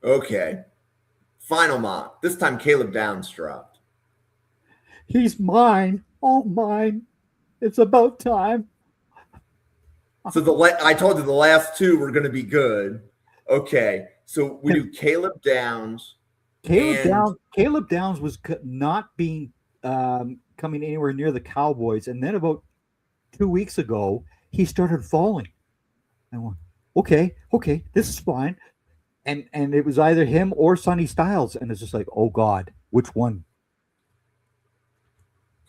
Okay. Final mock. This time Caleb Downs dropped. He's mine. All mine. It's about time. So I told you the last 2 were going to be good. Okay. So we do Caleb Downs, And Caleb Downs was not being coming anywhere near the Cowboys, and then about 2 weeks ago he started falling. I went, okay, this is fine. And it was either him or Sonny Styles, and it's just like, oh God, which one?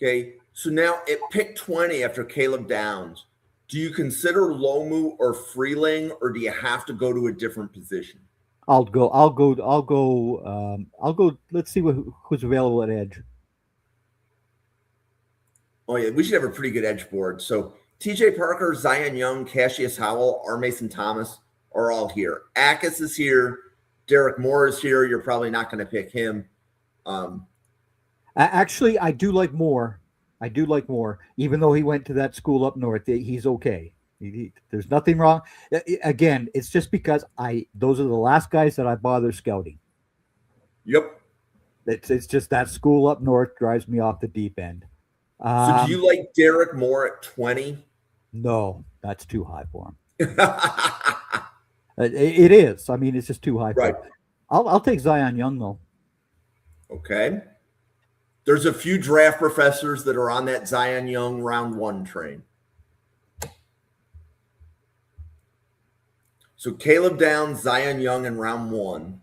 okay, so now at pick 20 after Caleb Downs, do you consider Lomu or Freeling, or do you have to go to a different position? I'll go. I'll go. I'll go. I'll go. Let's see who's available at edge. Oh yeah, we should have a pretty good edge board. So TJ Parker, Zion Young, Cassius Howell, R. Mason Thomas are all here. Akis is here. Derek Moore is here. You're probably not going to pick him. Actually, I do like Moore. I do like Moore, even though he went to that school up north. He's okay. There's nothing wrong. Again, it's just because those are the last guys that I bother scouting. Yep. It's just that school up north drives me off the deep end. So do you like Derek Moore at 20? No, that's too high for him. It is. I mean, it's just too high. Right. For him. I'll take Zion Young though. Okay. There's a few draft professors that are on that Zion Young round 1 train. So Caleb Downs, Zion Young in round 1.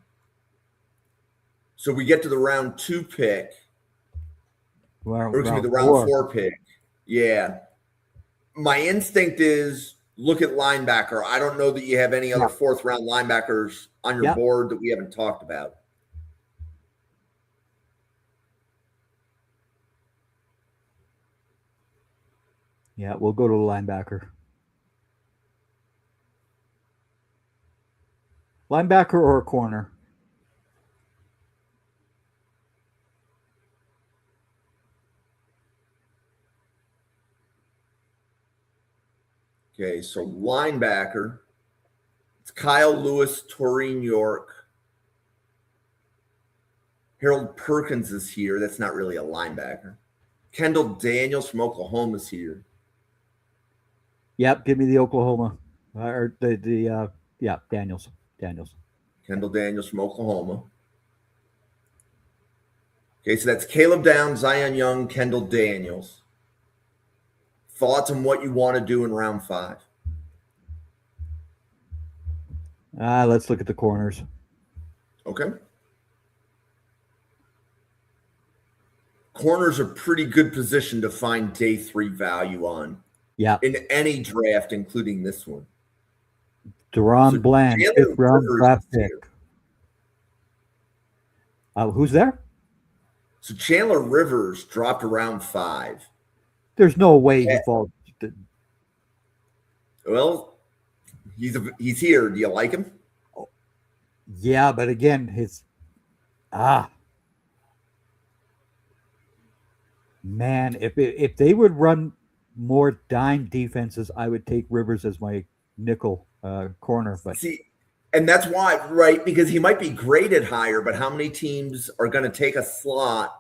So we get to the round 2 pick. Or excuse me, the round 4 pick. Yeah. My instinct is look at linebacker. I don't know that you have any other 4th round linebackers on your board that we haven't talked about. Yeah, we'll go to the linebacker. Linebacker or a corner? Okay, so linebacker. It's Kyle Lewis, Taurine York. Harold Perkins is here. That's not really a linebacker. Kendall Daniels from Oklahoma is here. Yep, give me the Oklahoma. Or Daniels. Kendall Daniels from Oklahoma. Okay, so that's Caleb Downs, Zion Young, Kendall Daniels. Thoughts on what you want to do in round 5? Let's look at the corners. Okay. Corners are pretty good position to find day 3 value on. Yeah. In any draft, including this one. Deron Bland, 5th round draft pick. Who's there? So Chandler Rivers dropped around 5. There's no way he falls. Well, he's here. Do you like him? Yeah, but again, man, if they would run more dime defenses, I would take Rivers as my nickel corner. But see, and that's why, right? Because he might be graded higher, but how many teams are going to take a slot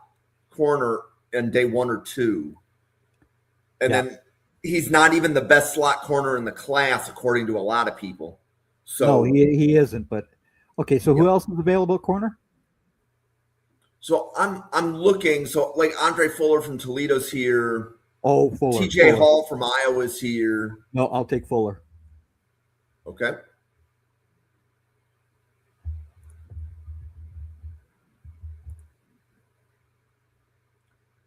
corner in day 1 or 2? And then he's not even the best slot corner in the class, according to a lot of people. So no, he isn't. But okay, so who else is available at corner? So I'm looking. So like Andre Fuller from Toledo's here. Oh, Fuller. TJ Hall from Iowa's here. No, I'll take Fuller. Okay.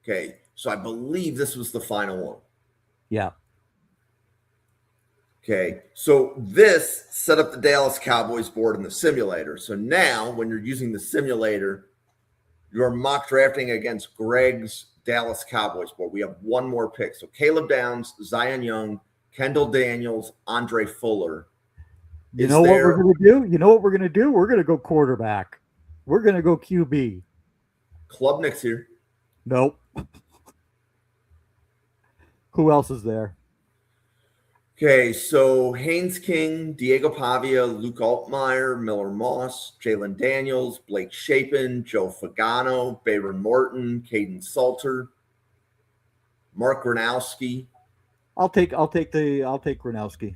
Okay, so I believe this was the final one. Yeah. Okay, so this set up the Dallas Cowboys board in the simulator. So now when you're using the simulator, you're mock drafting against Greg's Dallas Cowboys board. We have one more pick. So Caleb Downs, Zion Young, Kendall Daniels, Andre Fuller. What we're going to do? You know what we're going to do? We're going to go quarterback. We're going to go QB. Klubnik's here. Nope. Who else is there? Okay, so Haynes King, Diego Pavia, Luke Altmaier, Miller Moss, Jalen Daniels, Blake Shapen, Joe Fagano, Bayron Morton, Caden Salter, Mark Gronowski. I'll take Gronowski.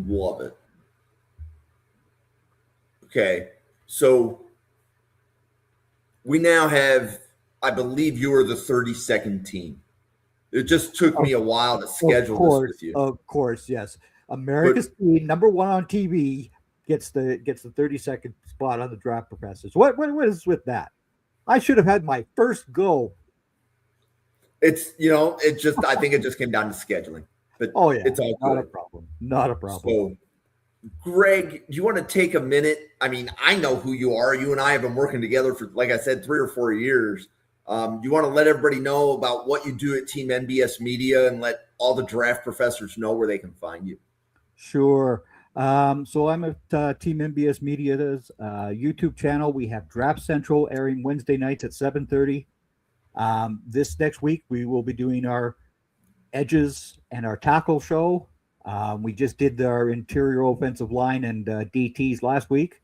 Love it. Okay. So we now have, I believe you are the 32nd team. It just took me a while to schedule this with you. Of course, yes. But America's team, number one on TV, gets the 32nd spot on the draft professors. What is with that? I should have had my first go. it's, I think it just came down to scheduling. But Oh yeah, it's all not good. a problem. Not a problem. So, Greg, do you want to take a minute? I mean, I know who you are. You and I have been working together for, like I said, 3 or 4 years. You want to let everybody know about what you do at Team NBS Media and let all the draft professors know where they can find you. Sure. So I'm at Team NBS Media's YouTube channel. We have Draft Central airing Wednesday nights at 7:30. This next week, we will be doing our edges and our tackle show. We just did our interior offensive line and DTs last week.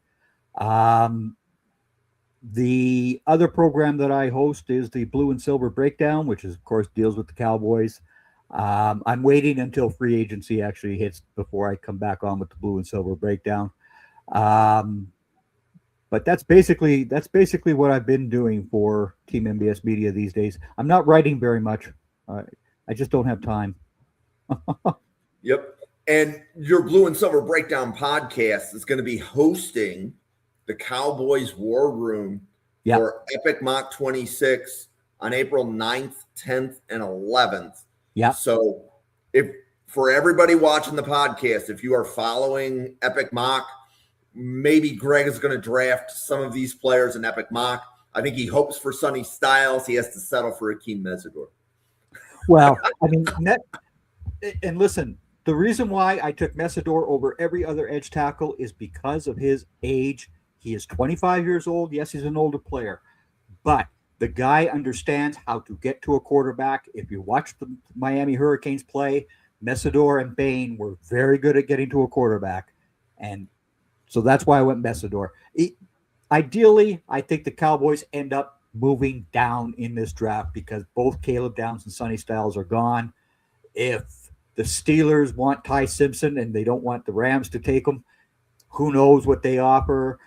The other program that I host is the Blue and Silver Breakdown, which is, of course, deals with the Cowboys. I'm waiting until free agency actually hits before I come back on with the Blue and Silver Breakdown. But that's basically what I've been doing for Team NBS Media these days. I'm not writing very much. I just don't have time. Yep. And your Blue and Silver Breakdown podcast is going to be hosting the Cowboys War Room for Epic Mock 26 on April 9th, 10th, and 11th. Yeah. So if for everybody watching the podcast, if you are following Epic Mock, maybe Greg is going to draft some of these players in Epic Mock. I think he hopes for Sonny Styles. He has to settle for Akeem Mesidor. Well, I mean, and listen, the reason why I took Mesidor over every other edge tackle is because of his age. He is 25 years old. Yes, he's an older player, but the guy understands how to get to a quarterback. If you watch the Miami Hurricanes play, Mesidor and Bain were very good at getting to a quarterback. And so that's why I went Mesidor. Ideally, I think the Cowboys end up moving down in this draft because both Caleb Downs and Sonny Styles are gone. If the Steelers want Ty Simpson and they don't want the Rams to take him, who knows what they offer?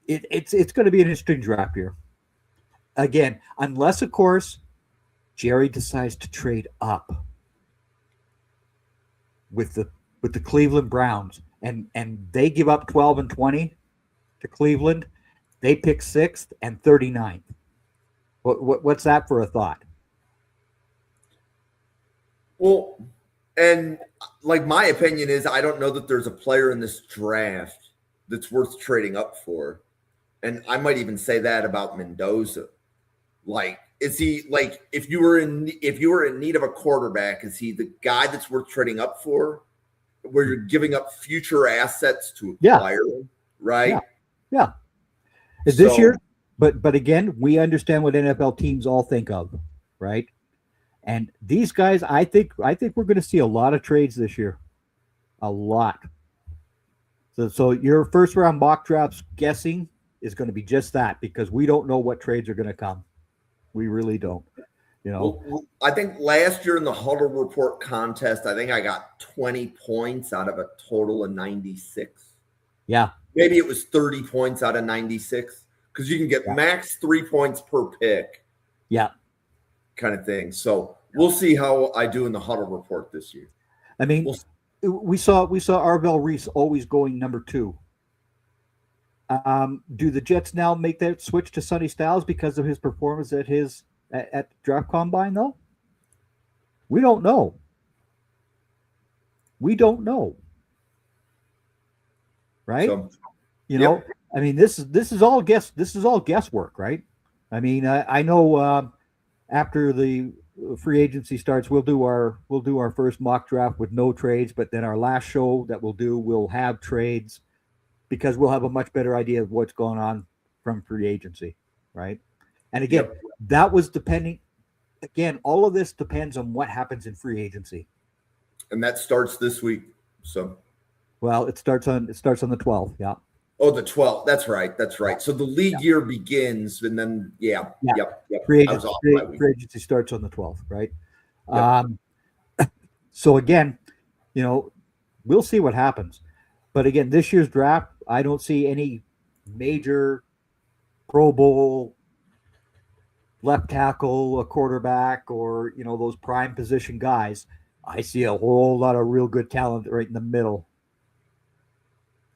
It's going to be an interesting draft here. Again, unless, of course, Jerry decides to trade up with the Cleveland Browns and they give up 12 and 20 to Cleveland. They pick 6th and 39th. What's that for a thought? Well, and like my opinion is I don't know that there's a player in this draft that's worth trading up for. And I might even say that about Mendoza. Like, is he like if you were in need of a quarterback, is he the guy that's worth trading up for? Where you're giving up future assets to acquire him, right? Yeah. Is this year? But again, we understand what NFL teams all think of, right? And these guys, I think we're going to see a lot of trades this year, a lot. So your first round mock drafts guessing is going to be just that because we don't know what trades are going to come. We really don't. Well, I think last year in the Huddle Report contest, I think I got 20 points out of a total of 96. Yeah. Maybe it was 30 points out of 96 because you can get max 3 points per pick. Yeah. Kind of thing. So we'll see how I do in the Huddle Report this year. I mean, we saw Arvell Reese always going number 2. Do the Jets now make that switch to Sonny Styles because of his performance at the draft combine, though? We don't know. Right? So, I mean, this is all guesswork, right? I mean, I know after the free agency starts, we'll do our first mock draft with no trades, but then our last show that we'll have trades because we'll have a much better idea of what's going on from free agency, right? And again, that was depending. Again, all of this depends on what happens in free agency, and that starts this week. So, well, it starts on the 12th. Yeah. Oh, the 12th. That's right. So the league year begins, and then yep. Free agency starts on the 12th, right? Yep. So again, we'll see what happens. But again, this year's draft, I don't see any major Pro Bowl left tackle, a quarterback, or those prime position guys. I see a whole lot of real good talent right in the middle.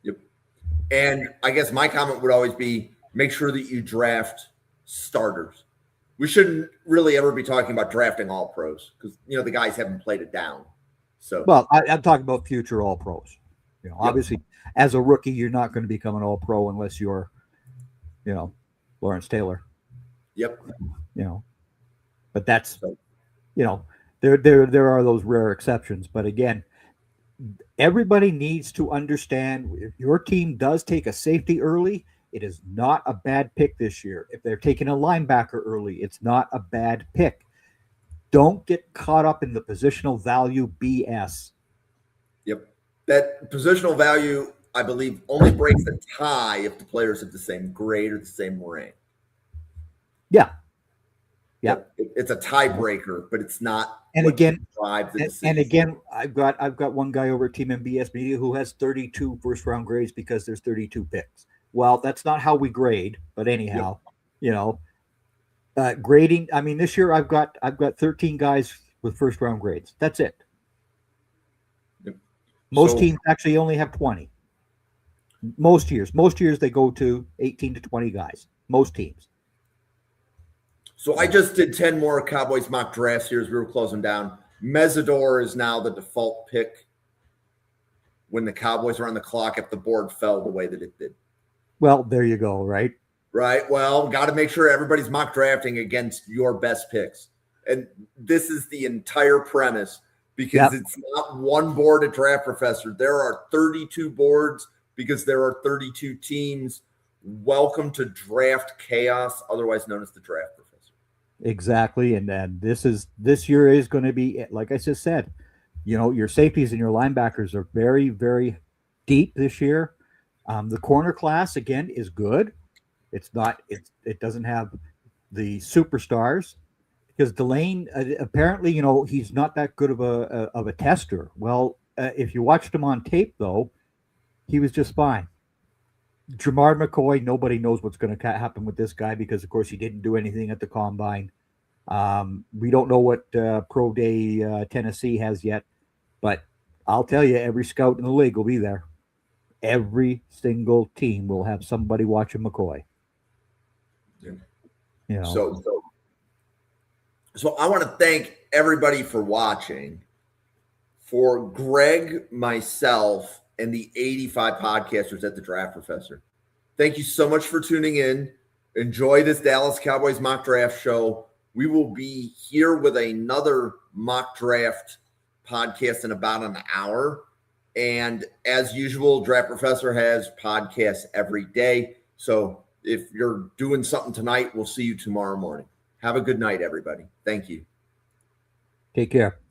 Yep. And I guess my comment would always be make sure that you draft starters. We shouldn't really ever be talking about drafting all pros because the guys haven't played it down. So well, I'm talking about future all pros. Obviously, as a rookie, you're not going to become an all pro unless you're, Lawrence Taylor. Yep. But that's, there are those rare exceptions. But again, everybody needs to understand if your team does take a safety early, it is not a bad pick this year. If they're taking a linebacker early, it's not a bad pick. Don't get caught up in the positional value BS. Yep. That positional value, I believe, only breaks a tie if the players have the same grade or the same rank. Yeah. Yeah. It's a tiebreaker, but it's not. And again, decision. I've got one guy over at Team MBS Media who has 32 first round grades because there's 32 picks. Well, that's not how we grade, but anyhow, grading. I mean, this year I've got 13 guys with first round grades. That's it. Yep. Most teams actually only have 20. Most years they go to 18 to 20 guys. Most teams. So I just did 10 more Cowboys mock drafts here as we were closing down. Mesidor is now the default pick when the Cowboys are on the clock if the board fell the way that it did. Well, there you go, right? Right. Well, got to make sure everybody's mock drafting against your best picks. And this is the entire premise because it's not one board at Draft Professor. There are 32 boards because there are 32 teams. Welcome to Draft Chaos, otherwise known as the Draft Professor. Exactly. And then this year is going to be, like I just said, your safeties and your linebackers are very, very deep this year. The corner class, again, is good. It doesn't have the superstars because Delane, apparently, he's not that good of a tester. Well, if you watched him on tape, though, he was just fine. Jamar McCoy, nobody knows what's going to happen with this guy because, of course, he didn't do anything at the combine. We don't know what Pro Day Tennessee has yet, but I'll tell you, every scout in the league will be there. Every single team will have somebody watching McCoy. Yeah. So I want to thank everybody for watching. For Greg, myself, and the 85 podcasters at the Draft Professor. Thank you so much for tuning in. Enjoy this Dallas Cowboys mock draft show. We will be here with another mock draft podcast in about an hour. And as usual, Draft Professor has podcasts every day. So if you're doing something tonight, we'll see you tomorrow morning. Have a good night, everybody. Thank you. Take care.